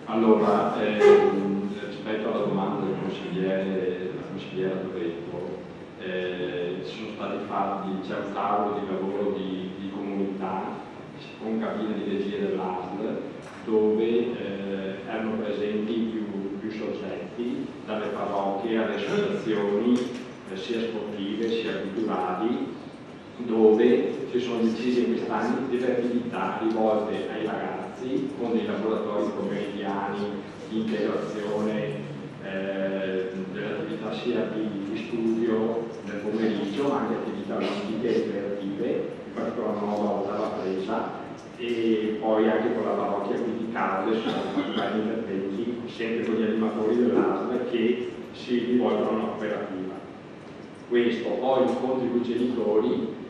Allora, rispetto alla domanda del consigliere Loreto, sono stati fatti, c'è un tavolo di lavoro di comunità con cabina di regia dell'ASL dove erano presenti più soggetti, dalle parrocchie alle associazioni sia sportive sia culturali, dove si sono decise in questi anni delle attività rivolte ai ragazzi con dei laboratori pomeridiani di integrazione delle attività sia di studio nel pomeriggio ma anche attività ludiche e creative, in particolar modo dalla presa, e poi anche con la parrocchia qui di Cause sono stati vari interventi sempre con gli animatori dell'ASL che si rivolgono a una cooperativa. Questo, poi incontri con i genitori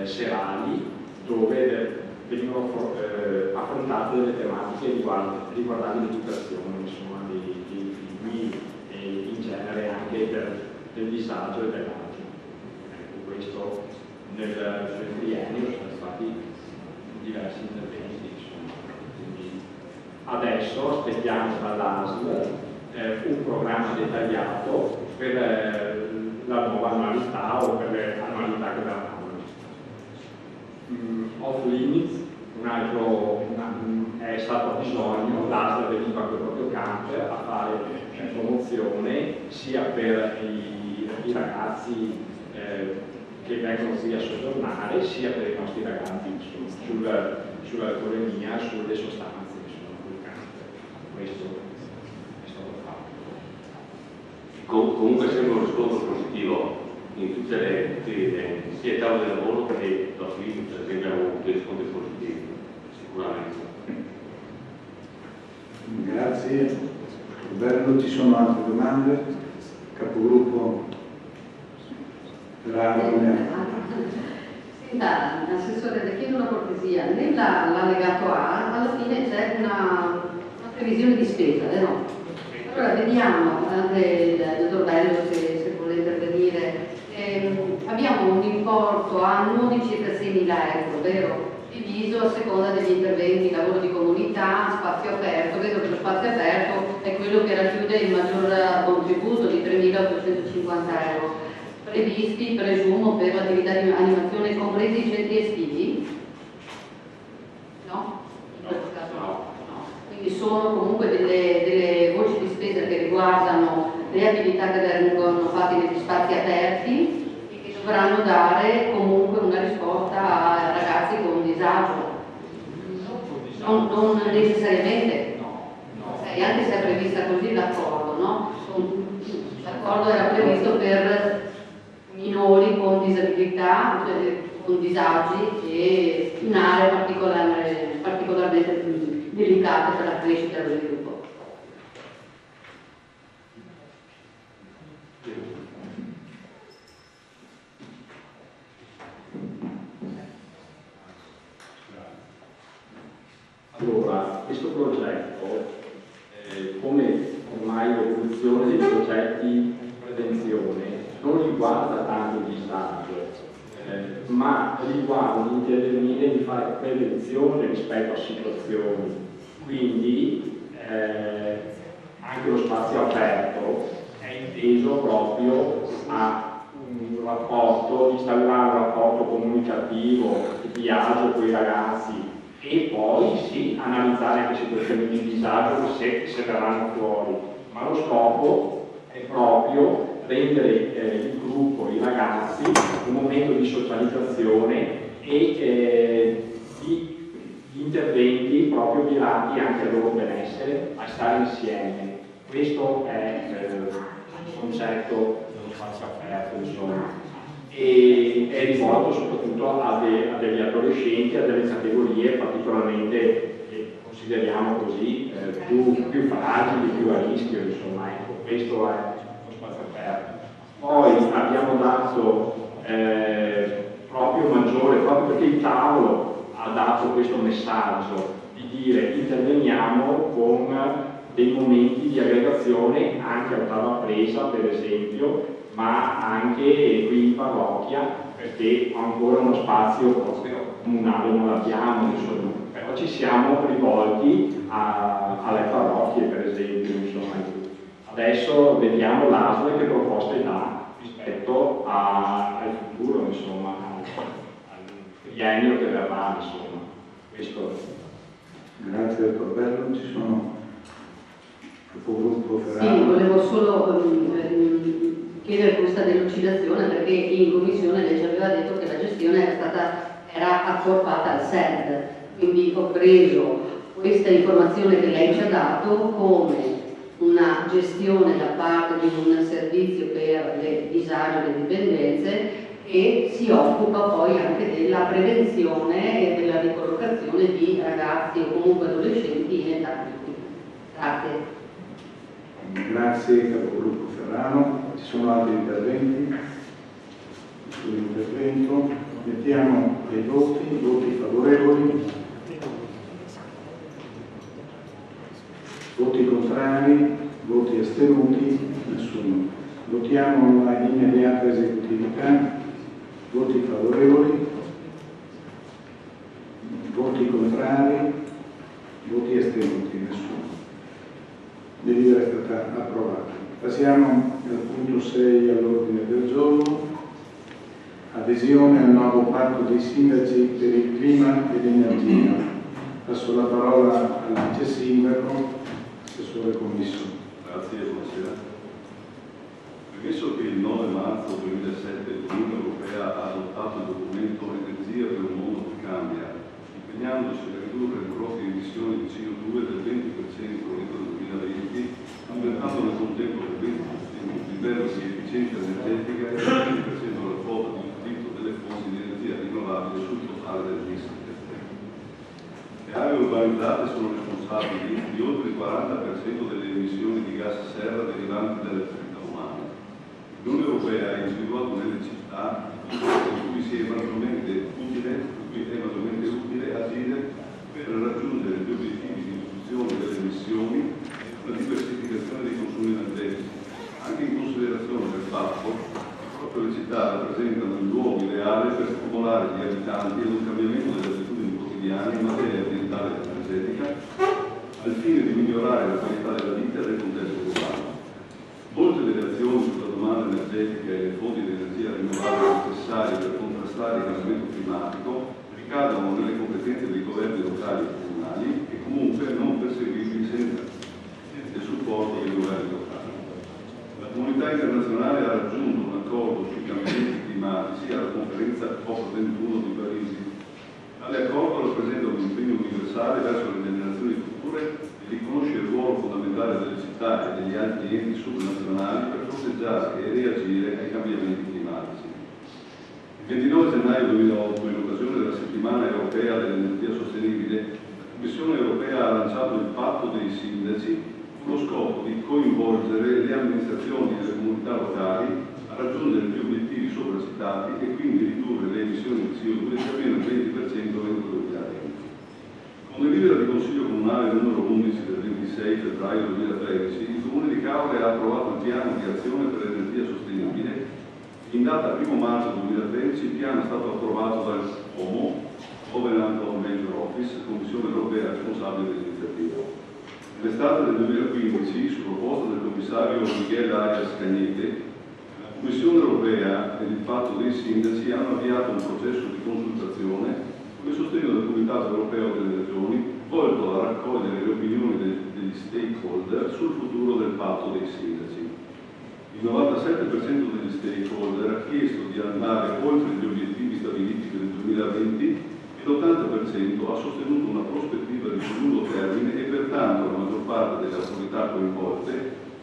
serali dove venivano affrontate delle tematiche riguardanti l'educazione insomma, dei figli e in genere anche del disagio e dell'agio. Ecco, questo nel triennio sono stati diversi interventi. Insomma. Quindi adesso aspettiamo dall'ASL un programma dettagliato per la nuova annualità o per le annualità che verranno. Off limits, è stato a bisogno, l'ASL veniva con il proprio camper a fare promozione sia per i ragazzi che vengono qui a soggiornare, sia per i nostri ragazzi sull'alcolemia, sulle sostanze che sono sul camper. Questo è stato fatto. Comunque sembra un riscontro positivo in tutte le sia tavole di lavoro che da film, per esempio, abbiamo avuto riscontri positivi, sicuramente. Grazie. Roberto, ci sono altre domande? Capogruppo Senta, Assessore, le chiedo una cortesia. Nell'allegato A, alla fine c'è una previsione di spesa, vero? Allora, vediamo, anche il dottor Bello, se vuole intervenire. Abbiamo un importo annuo di circa 6.000 euro, vero? Diviso a seconda degli interventi, lavoro di comunità, spazio aperto. Vedo che lo spazio aperto è quello che racchiude il maggior contributo di 3.850 euro, previsti, presumo, per l'attività di animazione compresi i centri estivi? No? In questo caso no. Quindi sono comunque delle voci di spesa che riguardano le attività che vengono fatte negli spazi aperti e che dovranno dare comunque una risposta a ragazzi con disagio. Non necessariamente, anche se è prevista così l'accordo, no? L'accordo era previsto per minori con disabilità, con disagi e in aree particolarmente delicate per la crescita e lo sviluppo. Allora, questo progetto, come ormai l'evoluzione dei progetti di prevenzione, non riguarda tanto il disagio, ma riguarda di intervenire e di fare prevenzione rispetto a situazioni. Quindi anche lo spazio aperto è inteso proprio a un rapporto, instaurare un rapporto comunicativo, di agio con i ragazzi e poi sì, analizzare anche situazioni di disagio se verranno fuori, ma lo scopo è proprio rendere il gruppo, i ragazzi, un momento di socializzazione e di interventi proprio mirati anche al loro benessere, a stare insieme. Questo è il concetto dello spazio aperto, insomma. E è rivolto soprattutto a degli adolescenti, a delle categorie particolarmente, che consideriamo così, più fragili, più a rischio, insomma, ecco, questo è lo spazio aperto. Poi abbiamo dato proprio maggiore, proprio perché il tavolo ha dato questo messaggio di dire interveniamo con dei momenti di aggregazione anche a tavola presa, per esempio, ma anche qui in parrocchia perché ancora uno spazio proprio comunale non l'abbiamo, insomma. Però ci siamo rivolti alle parrocchie, per esempio, insomma. Adesso vediamo l'ASL che proposte dà rispetto al futuro, insomma, al triennio che verrà, insomma. Questo. Grazie dottor Bello, ci sono capogruppo Sì, Ferraro. volevo solo chiedere questa delucidazione perché in commissione lei ci aveva detto che la gestione era accorpata al SED, quindi ho preso questa informazione che lei ci ha dato come una gestione da parte di un servizio per le disagi e le dipendenze che si occupa poi anche della prevenzione e della ricollocazione di ragazzi o comunque adolescenti in età critica. Grazie. Grazie capogruppo Ferraro. Ci sono altri interventi? Sull'intervento mettiamo ai voti favorevoli, voti contrari, voti astenuti, nessuno. Votiamo la immediata esecutività, voti favorevoli, voti contrari, voti astenuti, nessuno. Delibera è stata approvata. Passiamo al punto 6 all'ordine del giorno. Adesione al nuovo patto dei sindaci per il clima e l'energia. Passo la parola al vice sindaco, assessore commisso. Grazie, buonasera. Premesso che il 9 marzo 2007 l'Unione Europea ha adottato il documento Energia per un mondo che cambia, impegnandosi a ridurre le proprie emissioni di CO2 del 20% entro il 2020, aumentando nel contempo del 20% il livello di efficienza energetica e del 20% la quota di utilizzo delle fonti di energia rinnovabile sul totale del mix energetico. Le aree urbanizzate sono responsabili di oltre il 40% delle emissioni di gas serra derivanti dall'attività umana. L'Unione Europea ha individuato nelle città in cui è maggiormente utile agire per raggiungere gli obiettivi di riduzione delle emissioni e una diversificazione dei consumi energetici, anche in considerazione del fatto che proprio le città rappresentano il luogo ideale per stimolare gli abitanti ad un cambiamento delle abitudini quotidiane in materia ambientale e energetica, al fine di migliorare la qualità della vita e del contesto urbano. Molte delle azioni sulla domanda energetica e le fonti di energia rinnovabili necessarie per contrastare il cambiamento climatico ricadono nelle competenze dei governi locali e comunali e comunque non perseguibili senza il supporto dei governi locali. La comunità internazionale ha raggiunto un accordo sui cambiamenti climatici alla conferenza COP21 di Parigi. Tale accordo rappresenta un impegno universale verso le generazioni future e riconosce il ruolo fondamentale delle città e degli altri enti subnazionali per fronteggiare e reagire ai cambiamenti climatici. Il 29 gennaio 2008, in occasione della settimana europea dell'energia sostenibile, la Commissione europea ha lanciato il patto dei sindaci con lo scopo di coinvolgere le amministrazioni e le comunità locali a raggiungere gli obiettivi sopra citati e quindi ridurre le emissioni di CO2 di almeno il 20% entro il 2020. Con delibera di Consiglio Comunale numero 11 del 26 febbraio 2013, il Comune di Caore ha approvato il piano di azione per l'energia sostenibile. In data 1 marzo 2013 il piano è stato approvato dal COMO, Covenant Major Office, Commissione Europea responsabile dell'iniziativa. Nell'estate del 2015, su proposta del commissario Miguel Arias Cañete, la Commissione Europea e il patto dei sindaci hanno avviato un processo di consultazione con il sostegno del Comitato Europeo delle Regioni, volto a raccogliere le opinioni degli stakeholder sul futuro del patto dei sindaci. Il 97% degli stakeholder ha chiesto di andare oltre gli obiettivi stabiliti per il 2020 e l'80% ha sostenuto una prospettiva di più lungo termine e pertanto la maggior parte delle autorità coinvolte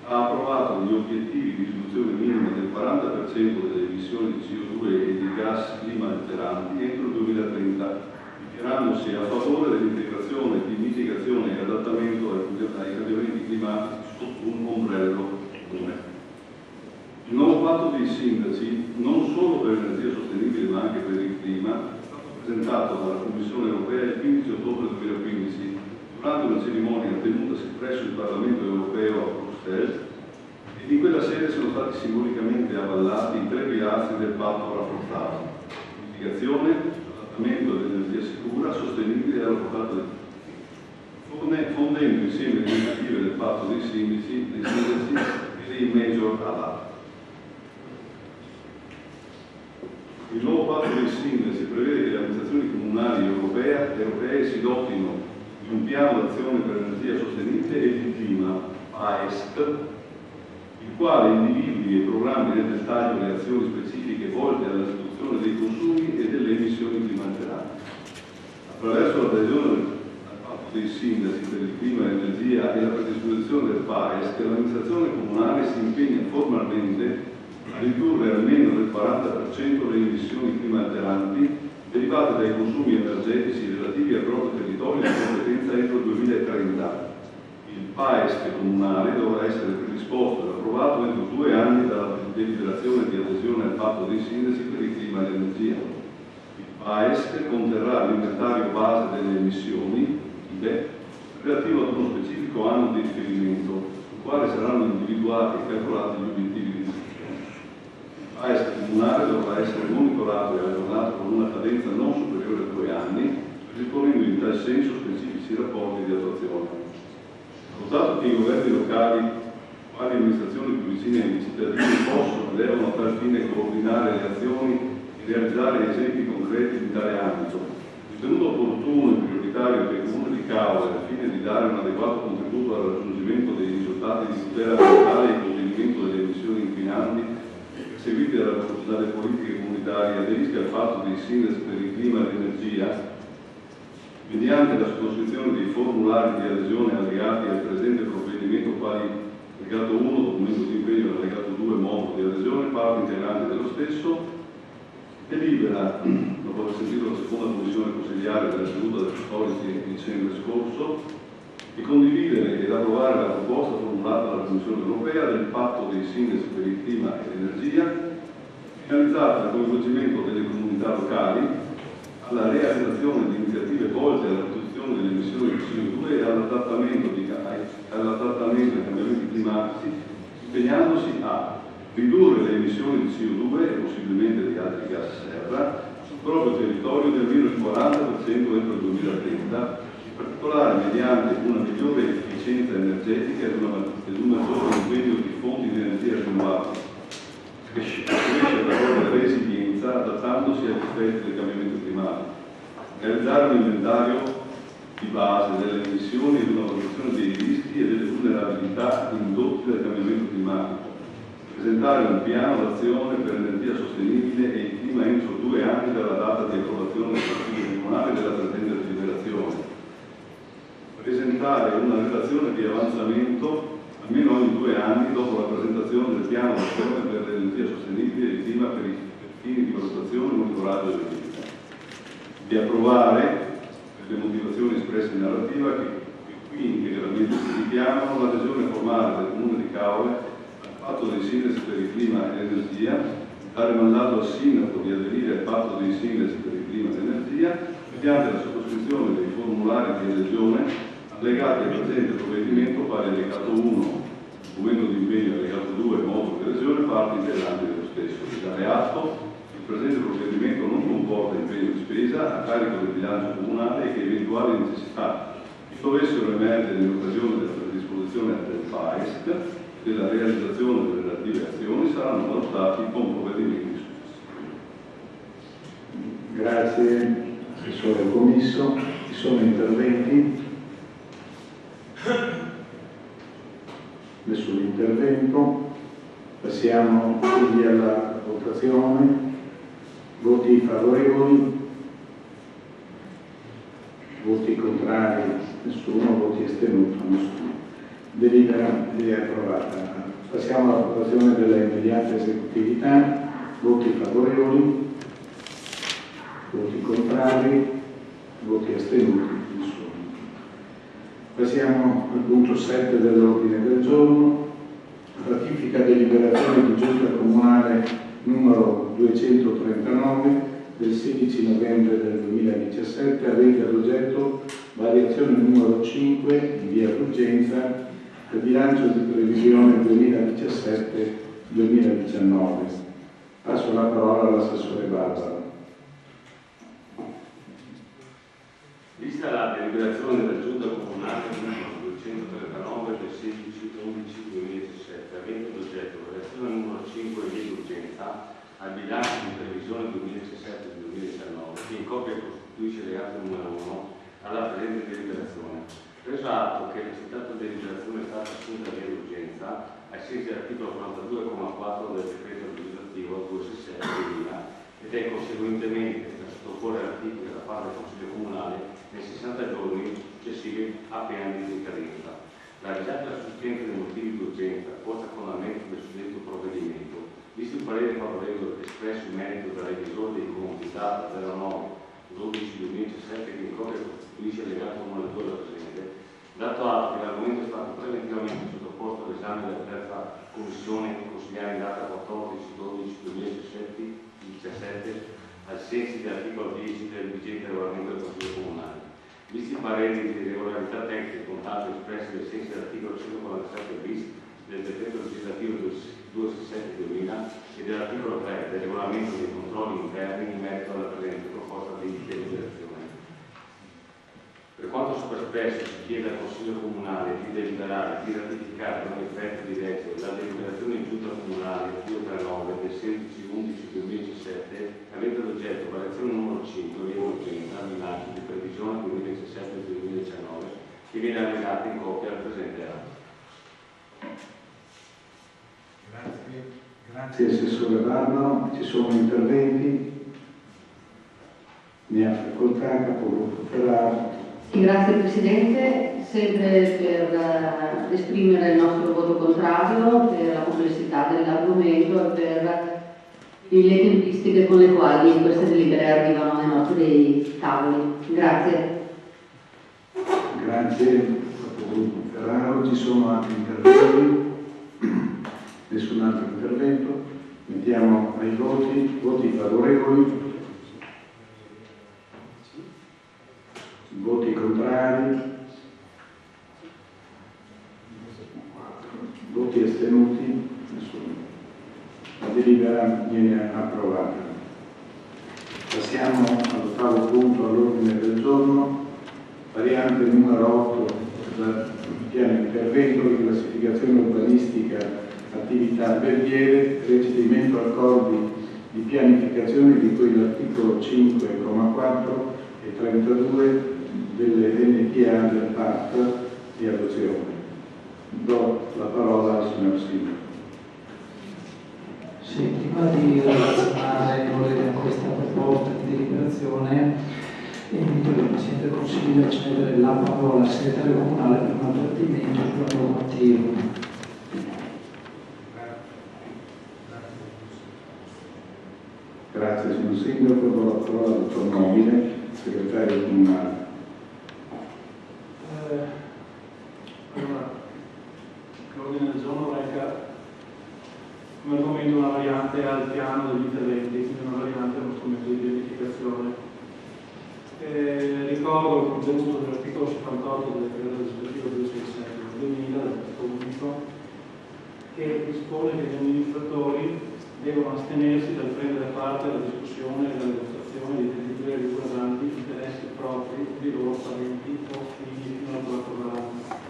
ha approvato gli obiettivi di riduzione minima del 40% delle emissioni di CO2 e di gas clima alteranti entro il 2030, dichiarandosi a favore dell'integrazione di mitigazione e adattamento ai cambiamenti climatici sotto un ombrello comune. Il nuovo patto dei sindaci, non solo per l'energia sostenibile ma anche per il clima, è stato presentato dalla Commissione Europea il 15 ottobre 2015 durante una cerimonia tenutasi presso il Parlamento Europeo a Bruxelles, e in quella sede sono stati simbolicamente avallati i 3 pilastri del patto rafforzato: semplificazione, adattamento all'energia sicura, sostenibile e alla portata di tutti, fondendo insieme le iniziative del patto dei sindaci e dei major adatti. Il nuovo patto dei sindaci prevede che le amministrazioni comunali europee si dotino di un piano d'azione per l'energia sostenibile e il clima, PAESC, il quale individui e programmi nel dettaglio le azioni specifiche volte alla riduzione dei consumi e delle emissioni climalteranti. Attraverso l'adesione al patto dei sindaci per il clima e l'energia e la predisposizione del PAESC, l'amministrazione comunale si impegna formalmente a ridurre almeno del 40% le emissioni climalteranti derivate dai consumi energetici relativi al proprio territorio di competenza entro il 2030. Il PAESC comunale dovrà essere predisposto ed approvato entro 2 anni dalla deliberazione di adesione al patto dei sindaci per il clima e l'energia. Il PAESC conterrà l'inventario base delle emissioni, IBE, relativo ad uno specifico anno di riferimento, sul quale saranno individuati e calcolati gli obiettivi di riduzione. Il PAESC comunale dovrà essere monitorato e aggiornato con una cadenza non superiore a 2 anni, predisponendo in tal senso specifici rapporti di attuazione. Notato che i governi locali, quali amministrazioni più vicine ai cittadini, possono e devono a tal fine coordinare le azioni e realizzare esempi concreti di tale ambito, ritenuto opportuno e prioritario che il Comune di Caore, al fine di dare un adeguato contributo al raggiungimento dei risultati di tutela ambientale e contenimento delle emissioni inquinanti seguiti dalle politiche comunitarie, aderisca al patto dei sindaci per il clima e l'energia, mediante la sottoscrizione dei formulari di adesione allegati al presente provvedimento quali allegato 1, documento di impegno, e allegato 2, modulo di adesione, parte integrante dello stesso, delibera, dopo aver sentito la seconda commissione consigliare della seduta del 14 dicembre scorso, di condividere ed approvare la proposta formulata dalla Commissione europea del patto dei sindaci per il clima e l'energia, finalizzata al coinvolgimento delle comunità locali, alla realizzazione di iniziative volte alla riduzione delle emissioni di CO2 e all'adattamento ai cambiamenti climatici, impegnandosi a ridurre le emissioni di CO2 e possibilmente di altri gas serra sul proprio territorio di almeno il 40% entro il 2030, in particolare mediante una migliore efficienza energetica ed un maggiore impegno di fonti di energia rinnovabili, cresce la propria resilienza adattandosi agli effetti del cambiamento climatico, realizzare un inventario di base delle emissioni ed una valutazione dei rischi e delle vulnerabilità indotte dal cambiamento climatico, presentare un piano d'azione per l'energia sostenibile e il clima entro 2 anni dalla data di approvazione del Consiglio comunale della presente deliberazione, presentare una relazione di avanzamento almeno ogni 2 anni dopo la presentazione del piano d'azione per l'energia sostenibile e il clima per i fini di valutazione, monitoraggio e verifica. Di approvare, per le motivazioni espresse in narrativa, che qui integralmente si richiamano, l'adesione formale del Comune di Caore al patto dei sindaci per il clima e l'energia, dare mandato al sindaco di aderire al patto dei sindaci per il clima e l'energia, mediante la sottoscrizione dei formulari di adesione legati al presente provvedimento pari allegato 1, documento di impegno allegato 2, modulo di adesione, parte integrante dello stesso. Di dare atto, il presente provvedimento non comporta impegno di spesa a carico del bilancio comunale e che eventuali necessità che dovessero emergere in occasione della predisposizione del PAESC e della realizzazione delle relative azioni saranno valutati con provvedimenti successivi. Grazie, Assessore Commisso. Ci sono interventi? Nessun intervento. Passiamo quindi alla votazione. Voti favorevoli? Voti contrari? Nessuno. Voti astenuti? Nessuno. Delibera è approvata. Passiamo alla votazione della immediata esecutività. Voti favorevoli? Voti contrari? Voti astenuti? Nessuno. Passiamo al punto 7 dell'ordine del giorno, ratifica deliberazione di giunta comunale numero 239 del 16 novembre del 2017 avente ad oggetto variazione numero 5 in via d'urgenza del bilancio di previsione 2017-2019. Passo la parola all'assessore Barbara. Vista la deliberazione della Giunta Comunale numero 239 del 16/11/2017, avente l'oggetto relazione numero 5 di urgenza al bilancio di previsione 2017-2019, che in copia costituisce reato numero 1 alla presente deliberazione. Preso atto che la citata deliberazione è stata assunta via d'urgenza ai sensi dell'articolo 42,4 del decreto legislativo 267/2000 ed è conseguentemente da sottoporre all'articolo da parte del Consiglio Comunale nei 60 giorni successivi a pena di decadenza. La risalta sussistenza dei motivi di urgenza posta a fondamento del suddetto provvedimento, visto il parere favorevole espresso in merito dal revisore dei conti data 09/12/2017 che in copia costituisce allegato numero 2 alla presente, dato atto che l'argomento è stato preventivamente sottoposto all'esame della terza commissione consigliare in data 14/12/2017 ai sensi dell'articolo 10 del vigente regolamento del Consiglio Comunale. Visti i pareri di irregolarità tecniche contabili espressi ai sensi dell'articolo 147 bis del decreto legislativo 267/2000 e dell'articolo 3 del regolamento dei controlli interni in merito alla presente proposta di deliberazione. Per quanto sopra-espresso, si chiede al Consiglio Comunale di deliberare di ratificare con effetto di legge la deliberazione in Giunta Comunale 239 del 16/11/2017 avente l'oggetto variazione numero 5 di urgenza al bilancio di previsione 2017-2019 che viene allegata in copia al presente atto. Grazie Assessore Barbaro. Ci sono interventi? Ne ha facoltà, Capogruppo Ferraro. Sì, grazie Presidente, sempre per esprimere il nostro voto contrario per la complessità dell'argomento e per le tempistiche con le quali queste delibere arrivano ai nostri tavoli. Grazie. Grazie Capogruppo Ferraro. Ci sono altri interventi? Nessun altro intervento? Mettiamo ai voti. Voti favorevoli? Voti contrari? Voti astenuti? Nessuno. La delibera viene approvata. Passiamo all'ottavo punto all'ordine del giorno, variante numero 8 del piano intervento di classificazione urbanistica attività alberghiere, recepimento accordi di pianificazione di cui l'articolo 5,4 e 32 delle NPA del PAT di adozione. Do la parola al signor Sindaco. Sì, prima di relazionare a questa proposta di deliberazione, invito il Presidente del Consiglio a cedere la parola al segretario comunale per un avvertimento sulla normativa. Grazie signor Sindaco, do la parola al dottor Nobile, segretario comunale. Allora, l'ordine del giorno reca come argomento una variante al piano degli interventi, quindi una variante allo strumento di pianificazione. Ricordo il contenuto dell'articolo 78 del decreto legislativo 267 del 2000 del testo unico, che dispone che gli amministratori devono astenersi dal prendere parte alla discussione e alla negoziazione di delibere riguardanti interessi propri di loro parenti o figli fino al 4 anno.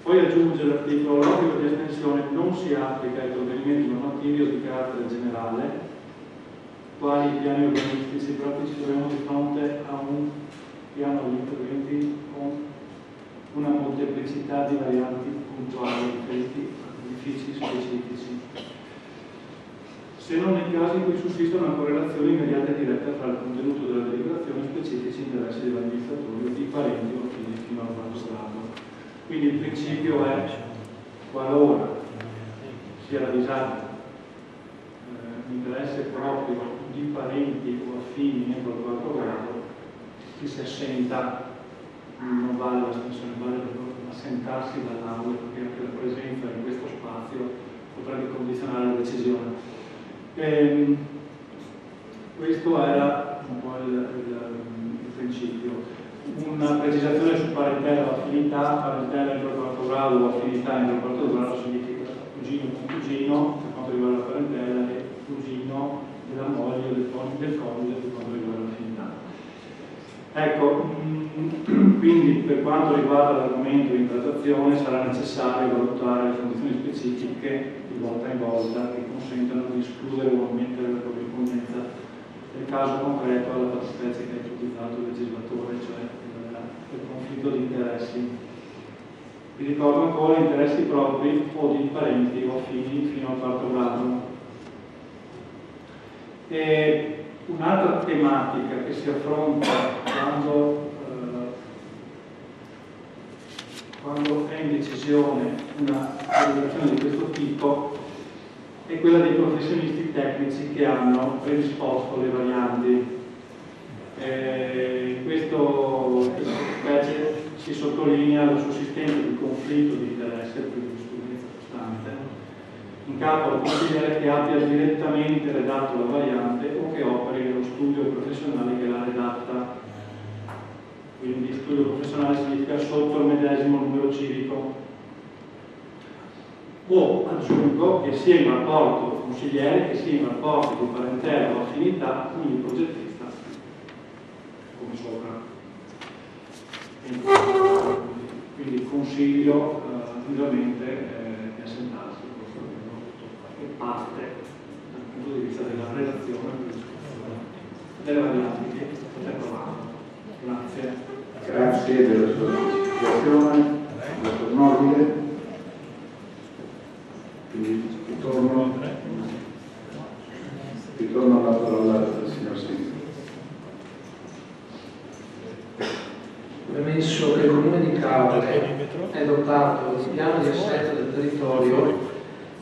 Poi aggiunge l'articolo: l'obbligo di estensione non si applica ai provvedimenti normativi o di carattere generale, quali i piani urbanistici, però qui ci troviamo di fronte a un piano di interventi con una molteplicità di varianti puntuali riferiti a edifici specifici, se non nei casi in cui sussista una correlazione immediata e diretta tra il contenuto della deliberazione e specifici interessi dell'amministratore o di parenti o figli fino al 4 grado. Quindi il principio è: qualora sia ravvisato l'interesse proprio di parenti o affini entro il 4 grado, chi si assenta non vale l'astensione, vale assentarsi dall'aula, perché anche la presenza in questo spazio potrebbe condizionare la decisione. Questo era un po' il principio. Una precisazione su parentela o affinità: parentela entro il 4 grado o affinità entro il 4 grado significa cugino con cugino per quanto riguarda la parentela e cugino della moglie o del coniuge per quanto riguarda l'affinità. Ecco, quindi per quanto riguarda l'argomento in trattazione sarà necessario valutare le condizioni specifiche di volta in volta che consentano di escludere o ammettere la corrispondenza nel caso concreto alla fattispecie che ha ipotizzato il legislatore, cioè il conflitto di interessi. Vi ricordo ancora interessi propri o di parenti o affini fino al quarto grado. E un'altra tematica che si affronta quando è in decisione una valutazione di questo tipo è quella dei professionisti tecnici che hanno predisposto le varianti. In questa specie si sottolinea la sussistenza di conflitto di interesse, quindi di giurisprudenza costante, in capo al consigliere che abbia direttamente redatto la variante o che operi nello studio professionale che l'ha redatta. Quindi studio professionale significa sotto il medesimo numero civico. O aggiungo che sia in rapporto consigliere, che sia in rapporto di parentela o affinità con il progettista, come sopra. Quindi consiglio vivamente di assentarsi e parte dal punto di vista della relazione delle varianti che potete provare. Grazie. Grazie della sua partecipazione, molto nobile. Quindi ritorno alla parola del signor Sindaco. Premesso che il Comune di Caorle è dotato di piano di assetto del territorio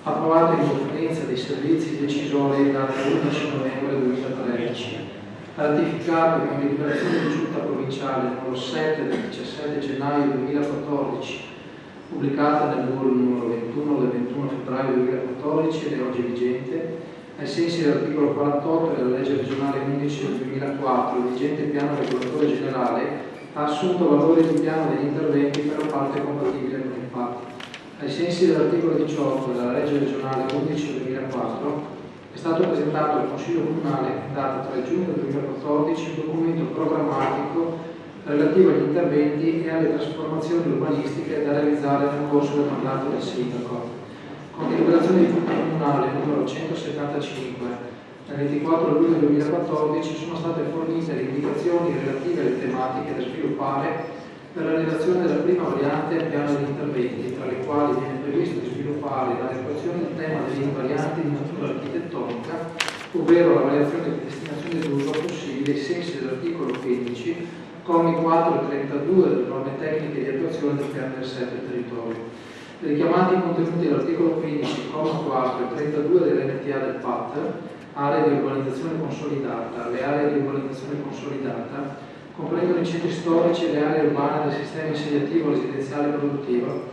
approvato in conferenza dei servizi decisori in data 11 novembre 2013, ratificato con deliberazione di giunta provinciale numero 7 del 17 gennaio 2014, pubblicata nel numero 21 del 21 febbraio 2014 ed è oggi vigente, ai sensi dell'articolo 48 della legge regionale 11 del 2004, il vigente piano regolatore generale ha assunto valore di piano degli interventi per la parte compatibile con il PAT. Ai sensi dell'articolo 18 della legge regionale 11 del 2004 è stato presentato al Consiglio Comunale in data 3 giugno 2014 un documento programmatico relativo agli interventi e alle trasformazioni urbanistiche da realizzare nel corso del mandato del Sindaco. Con deliberazione di Giunta Comunale numero 175 del 24 luglio 2014 sono state fornite le indicazioni relative alle tematiche da sviluppare per la redazione della prima variante al piano degli interventi, tra le quali viene previsto di sviluppare l'adeguazione del tema delle invarianti di natura architettonica, ovvero la variazione di destinazione d'uso possibile ai sensi dell'articolo 15, commi 4 e 32 delle norme tecniche di attuazione del piano del 7 del territorio. I richiamati contenuti dell'articolo 15, comma 4 e 32 dell'NTA del PAT, aree di urbanizzazione consolidata. Le aree di urbanizzazione consolidata comprendono i centri storici e le aree urbane del sistema insediativo residenziale produttivo,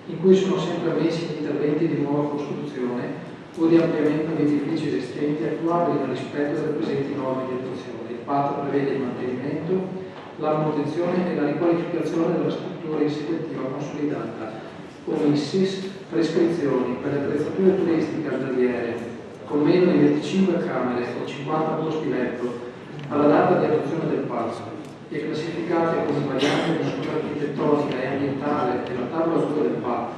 in cui sono sempre ammessi gli interventi di nuova costruzione o di ampliamento di edifici esistenti attuabili nel rispetto delle presenti norme di attuazione. Il PAT prevede il mantenimento, la manutenzione e la riqualificazione della struttura insediativa consolidata, omissis prescrizioni per le attrezzature turistiche alberghiere con meno di 25 camere o 50 posti letto alla data di adozione del PAT e classificate come invarianti di natura architettonica e ambientale nella tavola 2 del PAT,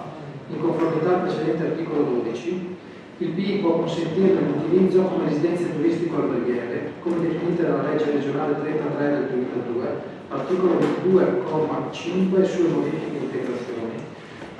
in conformità al precedente articolo 12, il PI può consentire l'utilizzo come residenze turistico-alberghiere, come definite dalla legge regionale 33 del 2002, articolo 22,5 sulle modifiche e integrazioni.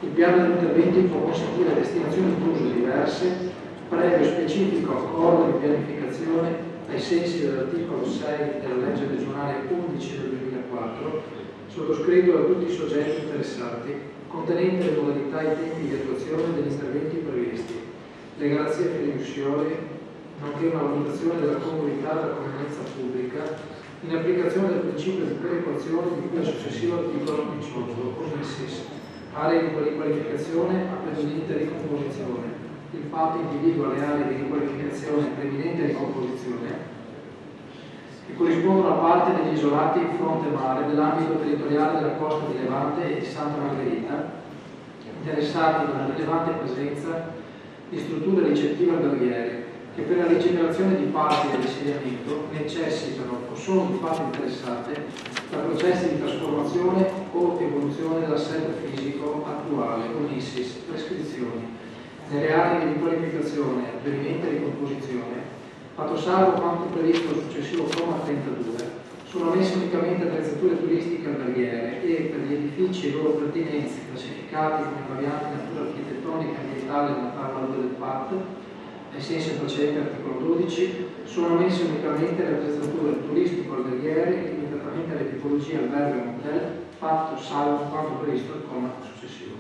Il piano di interventi può consentire destinazioni d'uso diverse, previo specifico accordo di pianificazione ai sensi dell'articolo 6 della legge regionale 11 del 2004, sottoscritto da tutti i soggetti interessati, contenente le modalità e i tempi di attuazione degli interventi previsti, le garanzie fiduciarie, nonché una valutazione della comunità della convenienza pubblica, in applicazione del principio di perequazione di cui al successivo articolo 18, omissis, aree di qualificazione a preminente ricomposizione. Il PAT individua le aree di riqualificazione preminente ricomposizione che corrispondono a parte degli isolati fronte mare dell'ambito territoriale della costa di Levante e di Santa Margherita, interessati dalla rilevante presenza di strutture ricettive alberghiere che per la rigenerazione di parti dell'insediamento necessitano o sono di fatto interessate da processi di trasformazione o evoluzione dell'assetto fisico attuale, omissis, prescrizioni, nelle aree di riqualificazione, avvenimenti e ricomposizione, fatto salvo quanto previsto al successivo comma 32, sono ammesse unicamente attrezzature turistiche alberghiere e per gli edifici e loro pertinenze classificati come varianti natura architettonica e ambientale nella tavola 2 del PAT, ai sensi del precedente articolo 12, sono ammesse unicamente le attrezzature turistico-alberghiere limitatamente alle tipologie albergo e motel, fatto salvo quanto previsto al comma successivo.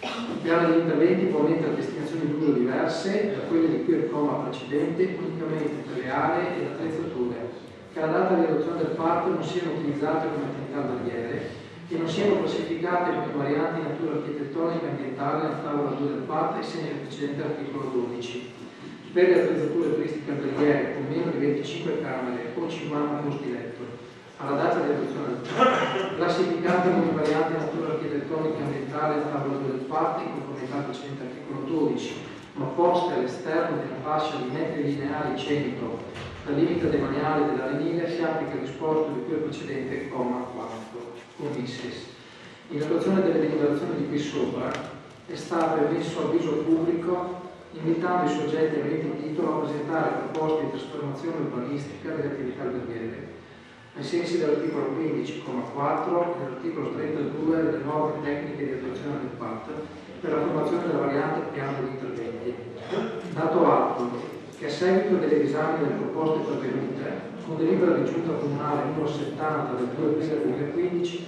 Il piano degli interventi può mettere destinazioni d'uso diverse da quelle di cui al comma precedente unicamente per le aree e le attrezzature che alla data di adozione del PAT non siano utilizzate come attività alberghiere e non siano classificate come varianti di natura architettonica e ambientale nella tavola 2 del PAT ai sensi del precedente articolo 12. Per le attrezzature turistiche alberghiere con meno di 25 camere o 50 posti letto, alla data di adozione del PAT, classificate come varianti di natura architettonica e ambientale nella tavola 2 del PAT in conformità al precedente articolo 12, ma poste all'esterno di una fascia di metri lineari 100 dal limite demaniale dell'arenile, si applica il disposto di cui al precedente comma 4, omissis. In attuazione delle deliberazioni di qui sopra è stato emesso avviso pubblico invitando i soggetti aventi titolo a presentare proposte di trasformazione urbanistica delle attività alberghiere ai sensi dell'articolo 15,4 e dell'articolo 32 delle norme tecniche di attuazione del PAT per la formazione della variante piano di interventi. Dato atto che a seguito dell'esame delle proposte pervenute, con delibera di giunta comunale numero 70 del 2 aprile 2015,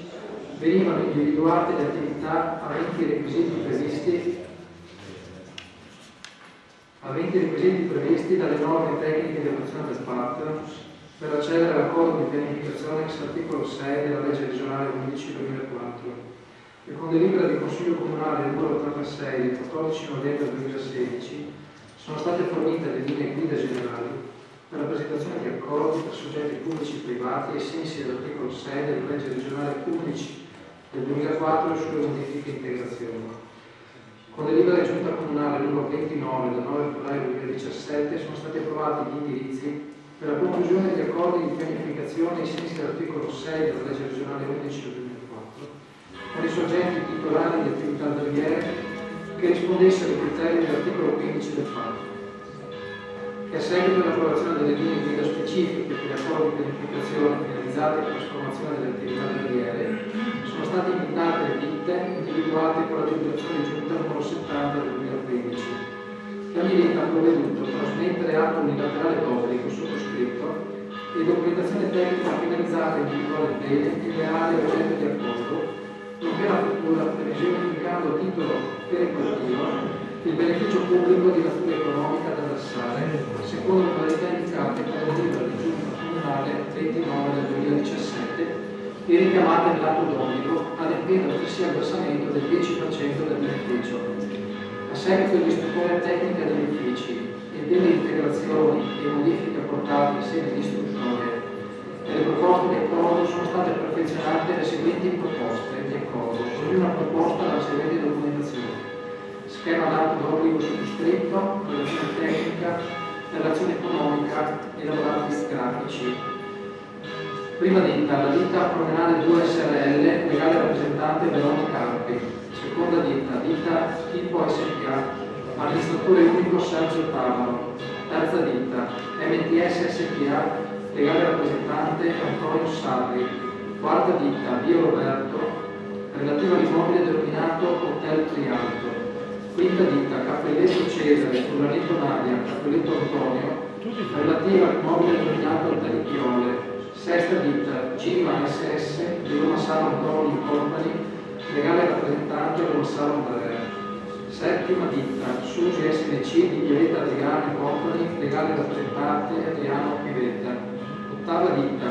venivano individuate le attività aventi i requisiti previsti dalle norme tecniche di attuazione del PAT per accedere all'accordo di pianificazione ex articolo 6 della legge regionale 11/2004 e con delibera di Consiglio Comunale numero 86 del 14 novembre 2016 sono state fornite le linee guida generali per la presentazione di accordi tra soggetti pubblici e privati ai sensi dell'articolo 6 della legge regionale 11 del 2004 sulle modifiche e integrazioni. Con delibera di giunta comunale numero 29 del 9 febbraio 2017 sono stati approvati gli indirizzi per la conclusione di accordi di pianificazione ai sensi dell'articolo 6 della legge regionale 11 del 2004 con i soggetti titolari di attività alberghiere che rispondessero ai criteri dell'articolo 15 del PAT, che a seguito dell'approvazione delle linee guida specifiche per gli accordi di pianificazione finalizzati alla trasformazione delle attività alberghiere sono state invitate le ditte individuate con la deliberazione di giunta numero 70 del 2015, che ogni ditta ha provveduto a trasmettere atto unilaterale d'obbligo sottoscritto e documentazione tecnica finalizzata a individuare bene e le aree oggetto di accordo, nonché la futura previsione indicando a titolo perequativo il beneficio pubblico di natura economica da versare, secondo le modalità indicate con la delibera di giunta comunale 29 del 2017 e richiamate nell'atto d'obbligo, adempiendo altresì al versamento del 10% del beneficio. A seguito dell'istruttoria tecnica degli uffici e delle integrazioni e modifiche apportate in sede di istruttoria e le proposte di accordo sono state perfezionate le seguenti proposte di accordo, ognuna proposta dalla seguente documentazione: schema d'atto d'obbligo sottoscritto, relazione tecnica, relazione economica e lavorati grafici. Prima ditta, la ditta Promenade 2 SRL, legale rappresentante Veronica Carpi. Seconda ditta, ditta Tipo SPA, amministratore unico Sergio Tavaro. Terza ditta, MTS SPA, legale rappresentante Antonio Sarri. Quarta ditta, Via Roberto, relativa all'immobile denominato Hotel Trialto. Quinta ditta, Cappelletto Cesare, Urlanetto Nadia, Cappelletto Antonio, relativa all'immobile denominato Hotel Chiole. Sesta ditta, Cima SS, di Roma Sala Antonio Company, legale rappresentante Roma Sala Andrea. Settima ditta, Susi SNC di Pivetta Adriano Company, legale rappresentante Adriano Pivetta. Ottava ditta,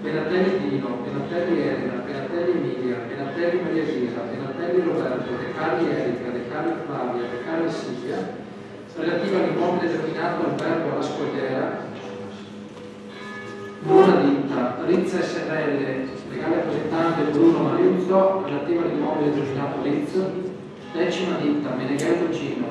Benatelli Dino, Benatelli Elena, Benatelli Emilia, Benatelli Maria Elisa, Benatelli Roberto, De Carli Erika, De Carli Flavia, De Carli Silvia, relativa all'immobile denominato Albergo alla Scogliera. Nona ditta, Rizza SRL, legale rappresentante Bruno Mariuzzo, relativa all'immobile denominato Rizzo. Decima ditta, Meneghello Gino,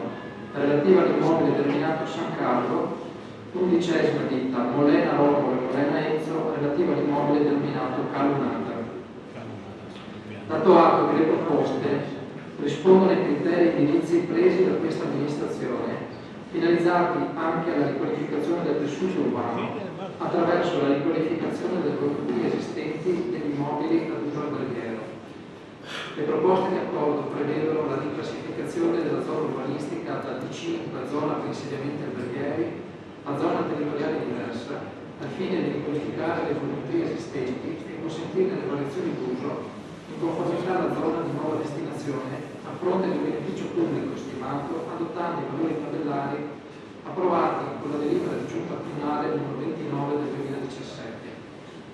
relativa all'immobile denominato San Carlo. 11ª ditta Molena Romolo e Molena Enzo, relativa all'immobile denominato Calunata. Dato atto che le proposte rispondono ai criteri edilizi presi da questa amministrazione, finalizzati anche alla riqualificazione del tessuto urbano attraverso la riqualificazione delle strutture esistenti degli immobili ad uso alberghiero. Le proposte di accordo prevedono la riclassificazione della zona urbanistica da D5 a zona per insediamenti alberghieri a zona territoriale diversa, al fine di riqualificare le strutture esistenti e consentire le variazioni d'uso in conformità alla zona di nuova destinazione a fronte del beneficio pubblico stimato, adottando i valori tabellari approvati con la delibera di giunta comunale numero 29 del 2017.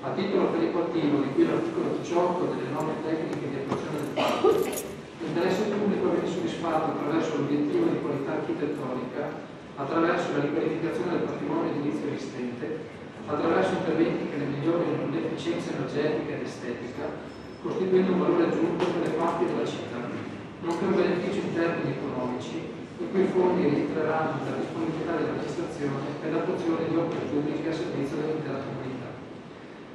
A titolo perequativo di cui l'articolo 18 delle norme tecniche di attuazione del patto, l'interesse pubblico viene soddisfatto attraverso l'obiettivo di qualità architettonica, attraverso la riqualificazione del patrimonio edilizio esistente, attraverso interventi che ne migliorino l'efficienza energetica ed estetica, costituendo un valore aggiunto per le parti della città, nonché un beneficio in termini economici, in cui i fondi rientreranno dalla disponibilità dell'amministrazione per l'attuazione di opere pubbliche a servizio dell'intera comunità.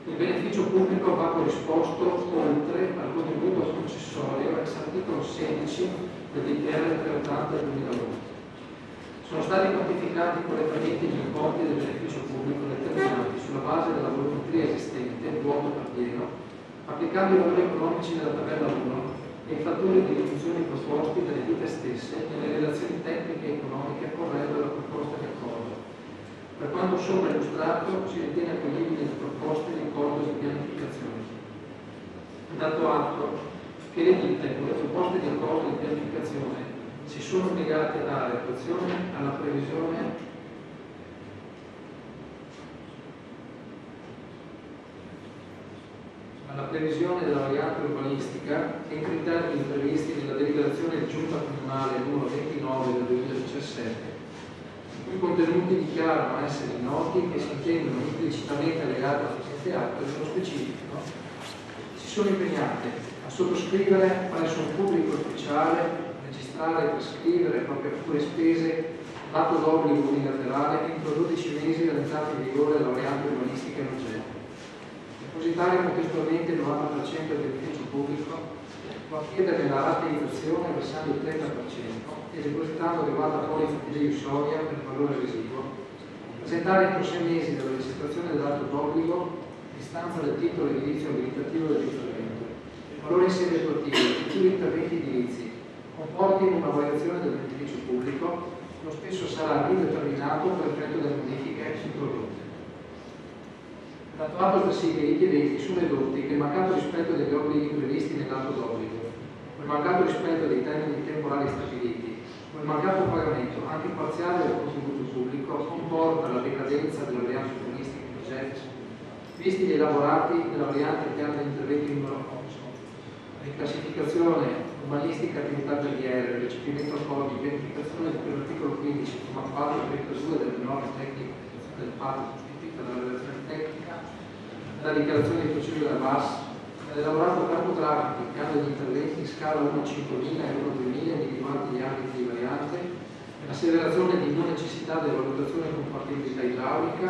Il beneficio pubblico va corrisposto oltre al contributo concessorio ex articolo 16 del DPR 380 del 2001. Sono stati quantificati correttamente gli importi del beneficio pubblico determinati sulla base della volumetria esistente, vuoto per pieno, applicando i valori economici della tabella 1 e i fattori di riduzione proposti dalle ditte stesse nelle relazioni tecniche e economiche corrette alla proposta di accordo. Per quanto sopra illustrato, si ritiene accoglibile le proposte di accordo di pianificazione. Dato atto che le ditte con le proposte di accordo di pianificazione si sono obbligate a dare attuazione alla previsione della variante urbanistica entro i termini previsti nella deliberazione di giunta comunale numero 29 del 2017, i cui contenuti dichiarano essere noti e si intendono implicitamente allegati al presente atto e nello specifico si sono impegnate a sottoscrivere presso un pubblico ufficiale, registrare e trascrivere a proprie future spese l'atto d'obbligo unilaterale entro 12 mesi dall'entrata in vigore della variante urbanistica in oggetto. Depositare contestualmente il 90% del beneficio pubblico, può chiedere la rateizzazione versando il 30% e depositando adeguata polizza di iusoria per il valore residuo, presentare entro 6 mesi dalla registrazione dell'atto d'obbligo l'istanza del titolo edilizio abilitativo dell'intervento. Il valore in sede attuativa di tutti gli interventi edilizi comportino una variazione del beneficio pubblico, lo stesso sarà rideterminato per effetto delle modifiche introdotte. Dato atto altresì che i richiedenti sono edotti che il mancato rispetto degli obblighi previsti nell'atto d'obbligo, o il mancato rispetto dei termini temporali stabiliti, o il mancato pagamento anche parziale del contributo pubblico comporta la decadenza della variante urbanistica in progetto, visti gli elaborati della variante piano di interventi numero 8, riclassificazione urbanistica attività alberghiere, recepimento accordi, pianificazione di quell'articolo 15, comma 4 e 32 delle norme tecniche del patto costituita dalla relazione tecnica, della dichiarazione di procedura da VAS, l'elaborato cartografico, il piano degli interventi in scala 1-5000 e 1-2000 individuati gli ambiti di variante, l'asseverazione di non necessità di valutazione di compatibilità idraulica,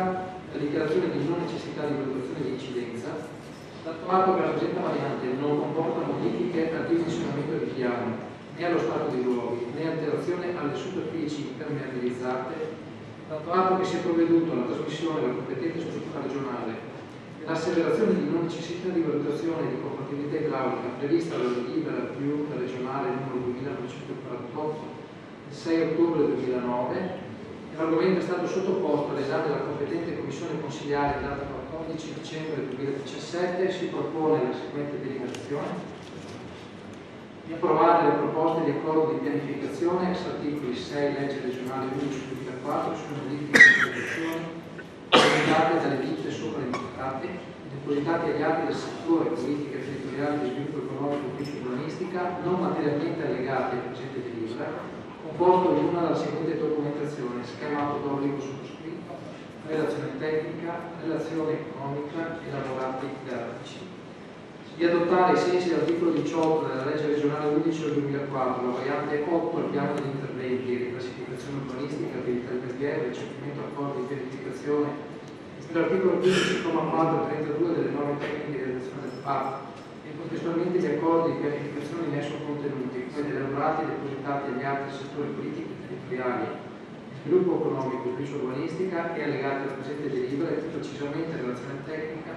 la dichiarazione di non necessità di valutazione di incidenza. Dato atto che la presente variante non comporta modifiche al dimensionamento di piano, né allo stato dei luoghi, né alterazione alle superfici impermeabilizzate, dato atto che si è provveduto alla trasmissione della competente struttura regionale dell'asseverazione di non necessità di valutazione di compatibilità idraulica prevista dalla delibera più regionale numero 2948 del 6 ottobre 2009, l'argomento è stato sottoposto all'esame della competente commissione consiliare in data 14 dicembre 2017. Si propone la seguente deliberazione: di approvare le proposte di accordo di pianificazione ex articoli 6 legge regionale 11/2004 sulle modifiche e integrazioni presentate dalle ditte sopra indicate, depositati agli atti del settore politiche territoriali di sviluppo economico e ufficio urbanistica, non materialmente allegati al presente delibera, composto in una dalla seguente documentazione: schema atto d'obbligo sottoscritto, relazione tecnica, relazione economica, elaborati grafici. di adottare ai sensi dell'articolo 18 della legge regionale 11 del 2004 la variante 8 al piano degli interventi, riclassificazione urbanistica, abilità del PDR, recepimento accordi di pianificazione, l'articolo 15,4 e 32 delle norme tecniche di redazione del PAF e contestualmente gli accordi di pianificazione in esso contenuti, come elaborati e depositati agli altri settori politici e territoriali, sviluppo economico, ufficio urbanistica e allegati alla presente delibera e più precisamente relazione tecnica,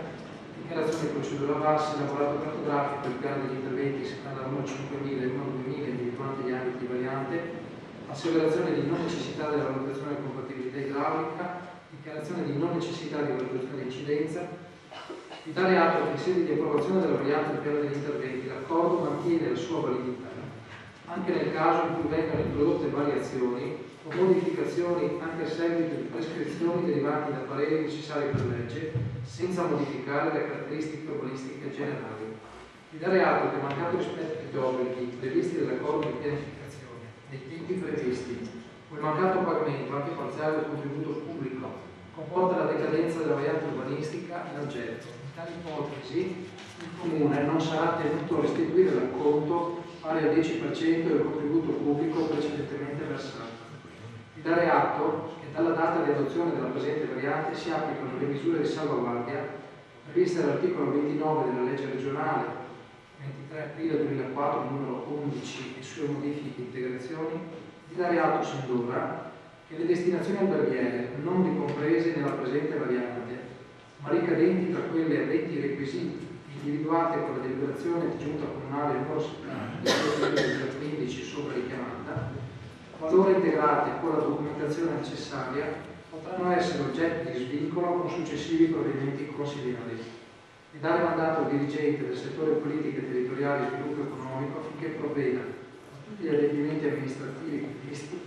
dichiarazione di procedura VAS, elaborato cartografico, il piano degli interventi scala 1.5000 e 1.2000 individuanti gli ambiti di variante, asseverazione di non necessità della valutazione di compatibilità idraulica, dichiarazione di non necessità di valutazione di incidenza, di dare atto che in sede di approvazione della variante del piano degli interventi l'accordo mantiene la sua validità anche nel caso in cui vengano introdotte variazioni o modificazioni anche a seguito di prescrizioni derivanti da pareri necessari per legge, senza modificare le caratteristiche urbanistiche generali. Di dare atto che mancato rispetto agli obblighi previsti dall'accordo di pianificazione, nei tempi previsti, o il mancato pagamento anche parziale del contributo pubblico comporta la decadenza della variante urbanistica in oggetto. In tali ipotesi il Comune non sarà tenuto a restituire l'acconto pari al 10% del contributo pubblico precedentemente versato. Di dare atto che dalla data di adozione della presente variante si applicano le misure di salvaguardia previste dall'articolo 29 della legge regionale 23 aprile 2004 numero 11 e sue modifiche e integrazioni. Di dare atto sin d'ora che le destinazioni alberghiere non ricomprese nella presente variante, ma ricadenti tra quelle aventi i requisiti individuate con la deliberazione di giunta comunale numero 70 del 2015 sopra richiamata, qualora integrate con la documentazione necessaria, potranno essere oggetto di svincolo con successivi provvedimenti consigliari. Di dare mandato al dirigente del settore politiche territoriali e sviluppo economico affinché provveda a tutti gli adempimenti amministrativi previsti